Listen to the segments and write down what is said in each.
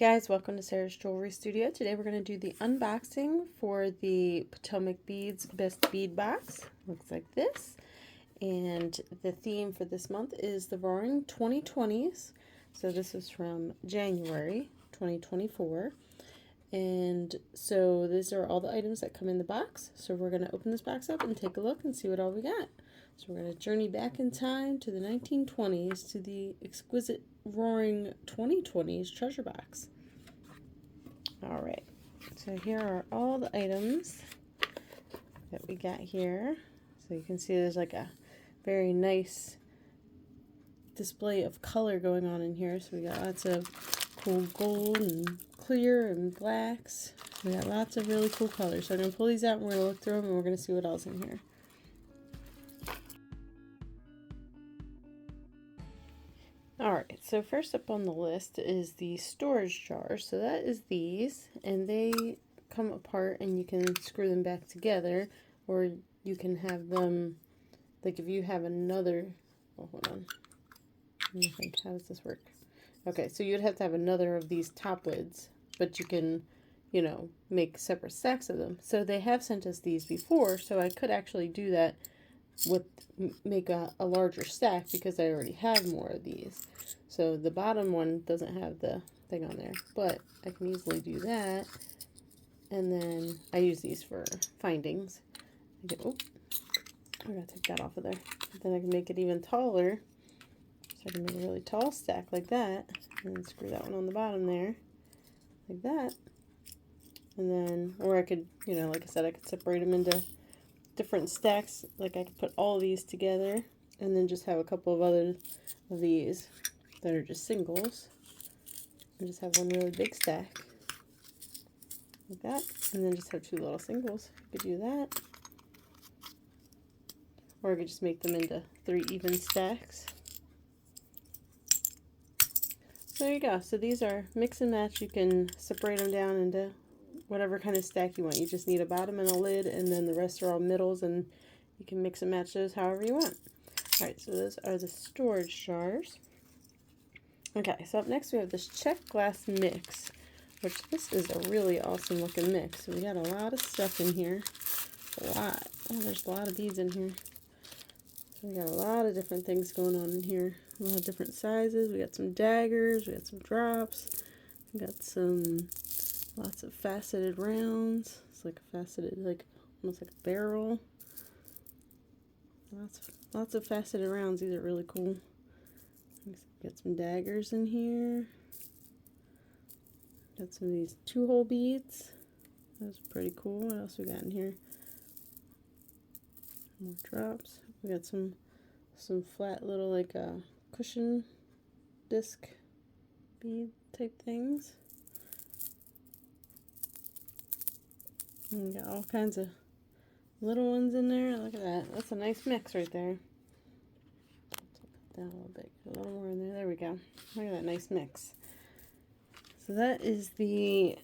guys, welcome to Sarah's Jewelry Studio. Today we're going to do the unboxing for the Potomac Beads Best Bead Box. Looks like this. And the theme for this month is the Roaring 2020s. So this is from January 2024. And so these are all the items that come in the box. So we're going to open this box up and take a look and see what all we got. So we're going to journey back in time to the 1920s to the exquisite Roaring 2020s treasure box. Alright, so here are all the items that we got here. So you can see there's like a very nice display of color going on in here. So we got lots of cool gold and clear and blacks. We got lots of really cool colors. So I'm going to pull these out and we're going to look through them and we're going to see what else in here. Alright, so first up on the list is the storage jars. So that is these, and they come apart and you can screw them back together, or you can have them, like if you have another, oh hold on, let me think, how does this work? Okay, so you'd have to have another of these top lids, but you can, you know, make separate stacks of them. So they have sent us these before, so I could actually do that with make a larger stack because I already have more of these. So the bottom one doesn't have the thing on there, but I can easily do that. And then I use these for findings. I gotta take that off of there. But then I can make it even taller. So I can make a really tall stack like that, and then screw that one on the bottom there, like that. And then, or I could, you know, like I said, I could separate them into different stacks. Like I could put all these together and then just have a couple of other of these that are just singles and just have one really big stack like that, and then just have two little singles. You could do that, or I could just make them into 3 even stacks. So there you go. So these are mix and match. You can separate them down into whatever kind of stack you want. You just need a bottom and a lid, and then the rest are all middles, and you can mix and match those however you want. Alright, so those are the storage jars. Okay, so up next we have this Czech glass mix, which this is a really awesome looking mix. So we got a lot of stuff in here. A lot. Oh, there's a lot of beads in here. So we got a lot of different things going on in here. A lot of different sizes. We got some daggers. We got some drops. We got some lots of faceted rounds. It's like a faceted, like almost like a barrel. Lots of faceted rounds. These are really cool. Got some daggers in here. Got some of these 2-hole beads. That's pretty cool. What else we got in here? More drops. We got some flat little like cushion disc bead type things. And we got all kinds of little ones in there. Look at that. That's a nice mix right there. Down a little bit. A little more in there. There we go. Look at that nice mix. So that is the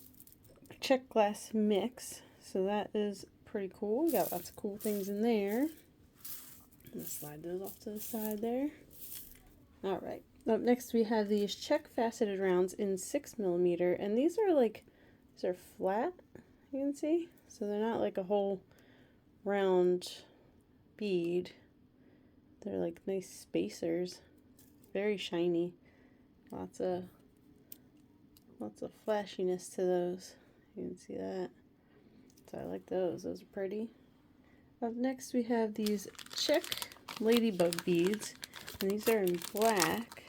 Czech glass mix. So that is pretty cool. We got lots of cool things in there. I'm going to slide those off to the side there. Alright. Up next we have these Czech faceted rounds in 6mm. And these are flat, you can see. So they're not like a whole round bead. They're like nice spacers. Very shiny. Lots of flashiness to those. You can see that. So I like those. Those are pretty. Up next we have these Czech Ladybug Beads. And these are in black.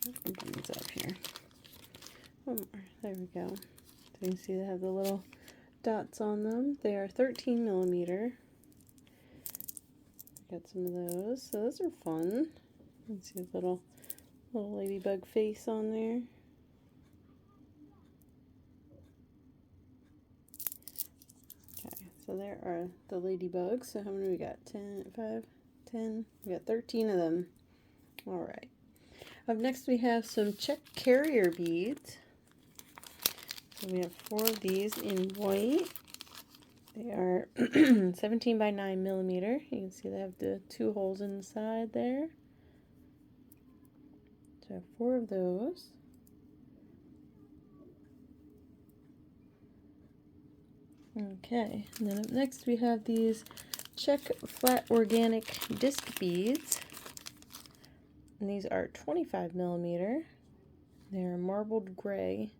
I'll bring these up here. One more. There we go. So you can see they have the little dots on them. They are 13mm. Got some of those. So those are fun. You can see a little ladybug face on there. Okay, so there are the ladybugs. So how many we got? 10, 5, 10. We got 13 of them. Alright. Up next we have some Czech carrier beads. So we have 4 of these in white. They are 17 by 9mm. You can see they have the 2 holes in the side there. So I have 4 of those. Okay, and then up next we have these Czech flat organic disc beads. And these are 25 millimeter. They're marbled gray.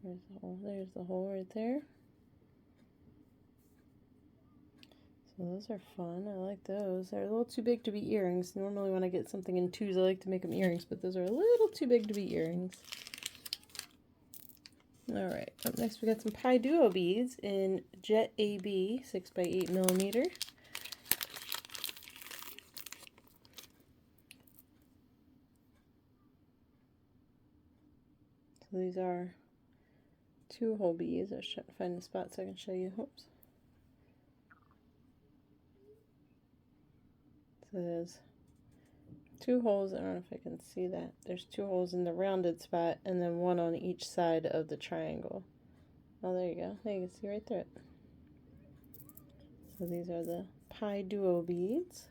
There's the hole. There's the hole right there. So those are fun. I like those. They're a little too big to be earrings. Normally when I get something in 2s, I like to make them earrings, but those are a little too big to be earrings. Alright, up next we got some Pi Duo beads in Jet AB 6x8 millimeter. So these are 2-hole beads. I should find the spot so I can show you. Oops. So there's 2 holes. I don't know if I can see that. There's 2 holes in the rounded spot and then 1 on each side of the triangle. Oh, there you go. There you can see right through it. So these are the Pi Duo beads.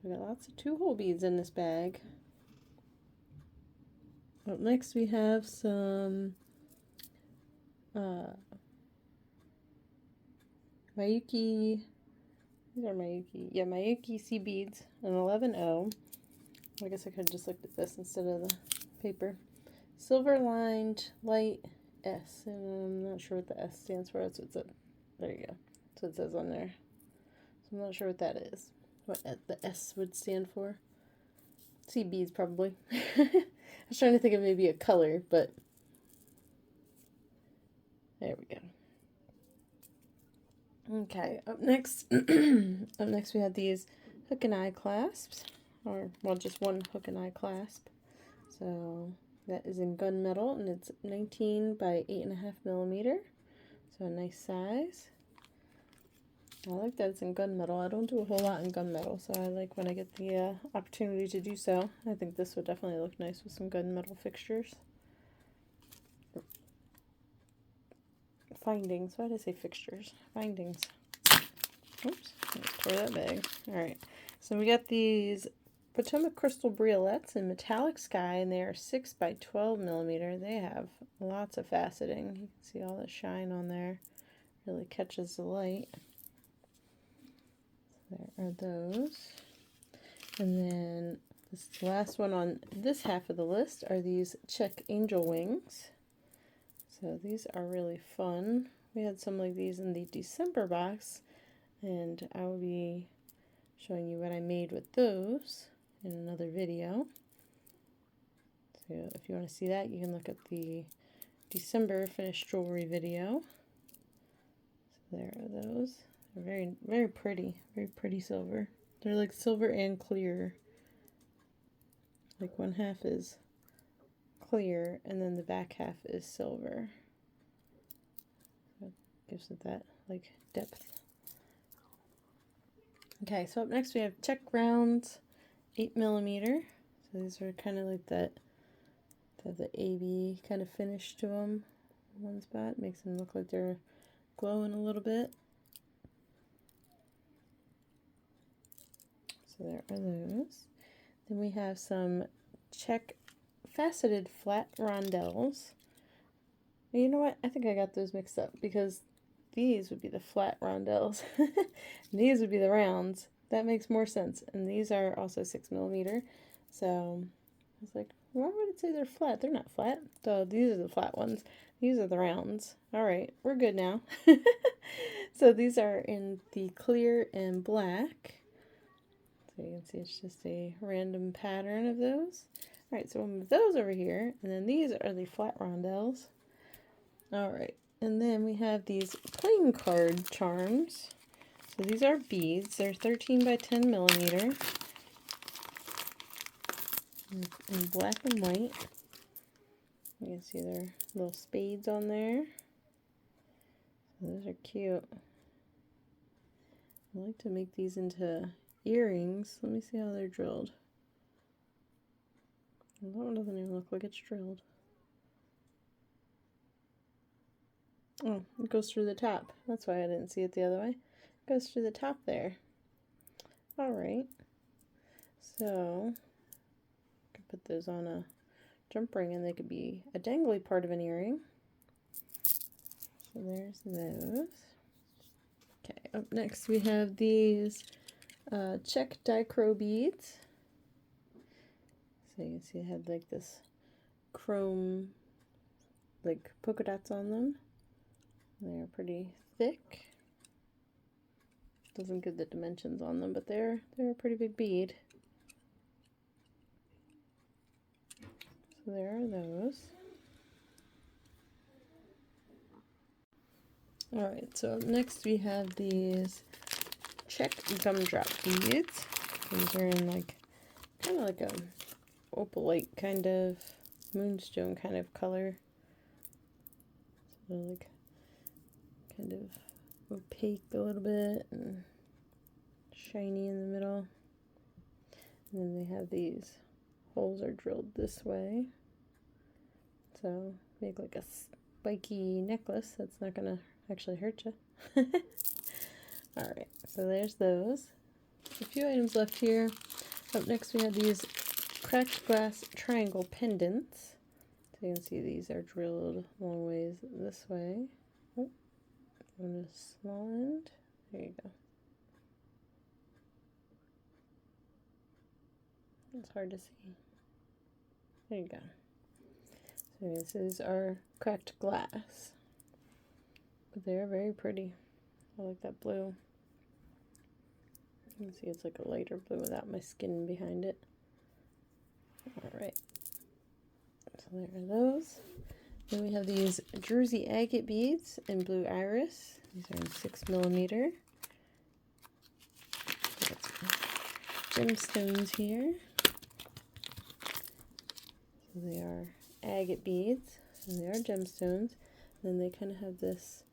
So we got lots of 2-hole beads in this bag. Up next we have some Myuki. These are Myuki. Yeah, Myuki C beads, an 11O. I guess I could have just looked at this instead of the paper. Silver lined light S. And I'm not sure what the S stands for. That's what it said. There you go. That's what it says on there. So I'm not sure what that is. What the S would stand for. C beads, probably. I was trying to think of maybe a color, but there we go. Okay, up next, we have these hook and eye clasps, or well, just one hook and eye clasp. So that is in gunmetal, and it's 19 by 8.5 millimeter. So a nice size. I like that it's in gunmetal. I don't do a whole lot in gunmetal, so I like when I get the opportunity to do so. I think this would definitely look nice with some gunmetal fixtures. Findings. Why did I say fixtures? Findings. Oops. Let's pour that bag. Alright. So we got these Potomac crystal briolets in metallic sky, and they are 6 by 12 millimeter. They have lots of faceting. You can see all the shine on there. Really catches the light. There are those. And then this last one on this half of the list are these Czech angel wings. So these are really fun. We had some like these in the December box, and I will be showing you what I made with those in another video. So if you want to see that, you can look at the December finished jewelry video. So there are those. They're very, very pretty silver. They're like silver and clear. Like one half is clear, and then the back half is silver. So it gives it that like depth. Okay, so up next we have Czech rounds, 8 millimeter. So these are kind of like that. They have the AB kind of finish to them. One spot makes them look like they're glowing a little bit. So there are those. Then we have some Czech faceted flat rondelles. You know what? I think I got those mixed up because these would be the flat rondelles. These would be the rounds. That makes more sense. And these are also 6 millimeter. So I was like, why would it say they're flat? They're not flat. So these are the flat ones. These are the rounds. All right, we're good now. So these are in the clear and black. So you can see it's just a random pattern of those. Alright, so we'll move those over here. And then these are the flat rondelles. Alright, and then we have these playing card charms. So these are beads. They're 13 by 10 millimeter. In black and white. You can see their little spades on there. So those are cute. I like to make these into earrings. Let me see how they're drilled. That one doesn't even look like it's drilled. Oh, it goes through the top. That's why I didn't see it the other way. It goes through the top there. Alright, so I can put those on a jump ring and they could be a dangly part of an earring. So there's those. Okay, up next we have these Czech Dicro Beads. So you can see I had like this chrome like polka dots on them. They're pretty thick. Doesn't give the dimensions on them, but they're a pretty big bead. So there are those. Alright, so next we have these Czech Gumdrop Beads. These are in like kind of like a opalite kind of moonstone kind of color. So they're like kind of opaque a little bit and shiny in the middle. And then they have these holes are drilled this way. So make like a spiky necklace that's not gonna actually hurt you. Alright, so there's those. A few items left here. Up next we have these cracked glass triangle pendants. So you can see these are drilled long ways this way. Oh, on a small end. There you go. It's hard to see. There you go. So this is our cracked glass. But they're very pretty. I like that blue. You can see it's like a lighter blue without my skin behind it. Alright. So there are those. Then we have these Jersey agate beads in blue iris. These are in 6mm. Gemstones here. So they are agate beads. So they are gemstones. Then they kind of have this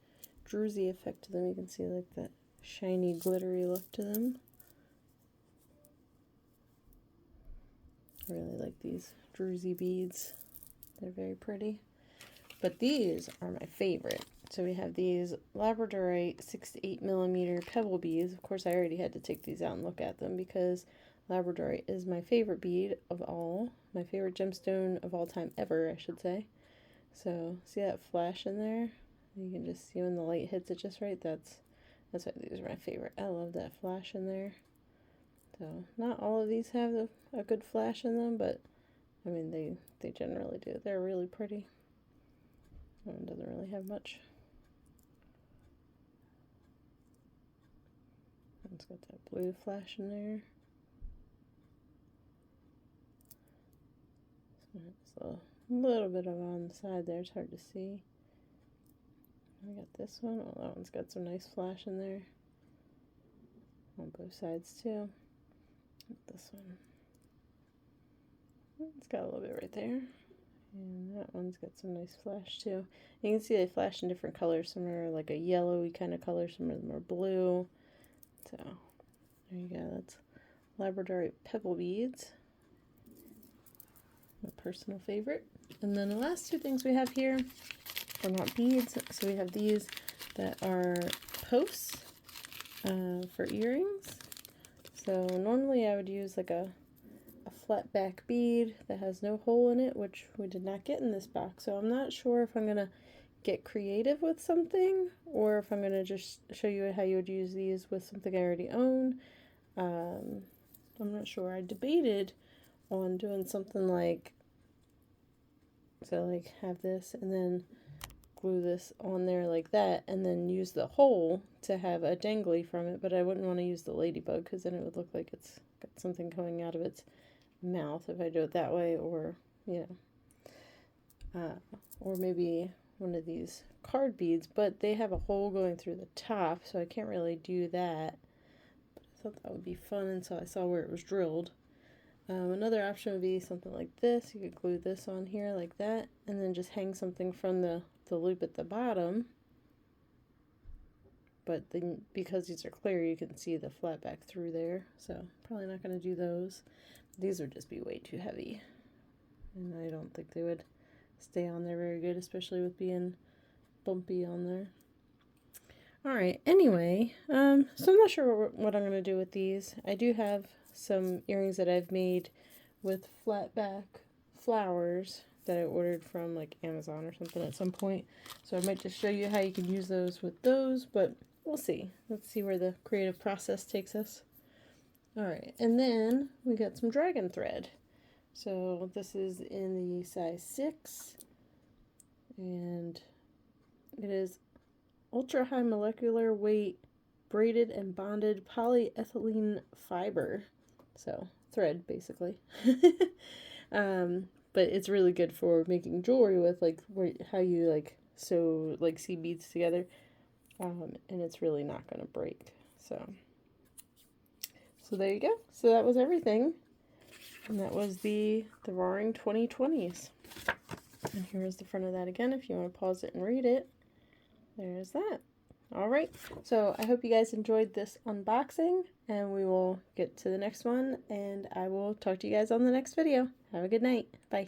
druzy effect to them. You can see like that shiny, glittery look to them. I really like these druzy beads. They're very pretty. But these are my favorite. So we have these labradorite 6 to 8mm pebble beads. Of course, I already had to take these out and look at them because labradorite is my favorite bead of all. My favorite gemstone of all time ever, I should say. So, see that flash in there? You can just see when the light hits it just right. That's why these are my favorite. I love that flash in there. So, not all of these have a good flash in them, but I mean, they generally do. They're really pretty. One doesn't really have much. It's got that blue flash in there. So it's a little bit of on the side there. It's hard to see. We got this one. Oh, that one's got some nice flash in there. On both sides too. This one. It's got a little bit right there. And that one's got some nice flash too. You can see they flash in different colors. Some are like a yellowy kind of color. Some of them are blue. So, there you go. That's labradorite pebble beads. My personal favorite. And then the last two things we have here are not beads. So we have these that are posts for earrings. So normally I would use like a flat back bead that has no hole in it, which we did not get in this box. So I'm not sure if I'm going to get creative with something or if I'm going to just show you how you would use these with something I already own. I'm not sure. I debated on doing something like, so like have this and then glue this on there like that and then use the hole to have a dangly from it, but I wouldn't want to use the ladybug because then it would look like it's got something coming out of its mouth if I do it that way, or or maybe one of these card beads, but they have a hole going through the top, so I can't really do that. But I thought that would be fun, and so I saw where it was drilled. Another option would be something like this. You could glue this on here like that, and then just hang something from the loop at the bottom. But then, because these are clear, you can see the flat back through there, so probably not going to do those. These would just be way too heavy, and I don't think they would stay on there very good, especially with being bumpy on there. Alright, anyway, so I'm not sure what I'm going to do with these. I do have some earrings that I've made with flat back flowers that I ordered from like Amazon or something at some point. So I might just show you how you can use those with those, but we'll see. Let's see where the creative process takes us. Alright, and then we got some dragon thread. So this is in the size 6, and it is ultra high molecular weight braided and bonded polyethylene fiber. So thread basically. But it's really good for making jewelry with, like how you like sew like seed beads together. And it's really not going to break. So there you go. So that was everything. And that was the Roaring 2020s. And here's the front of that again if you want to pause it and read it. There's that. Alright, so I hope you guys enjoyed this unboxing, and we will get to the next one, and I will talk to you guys on the next video. Have a good night. Bye.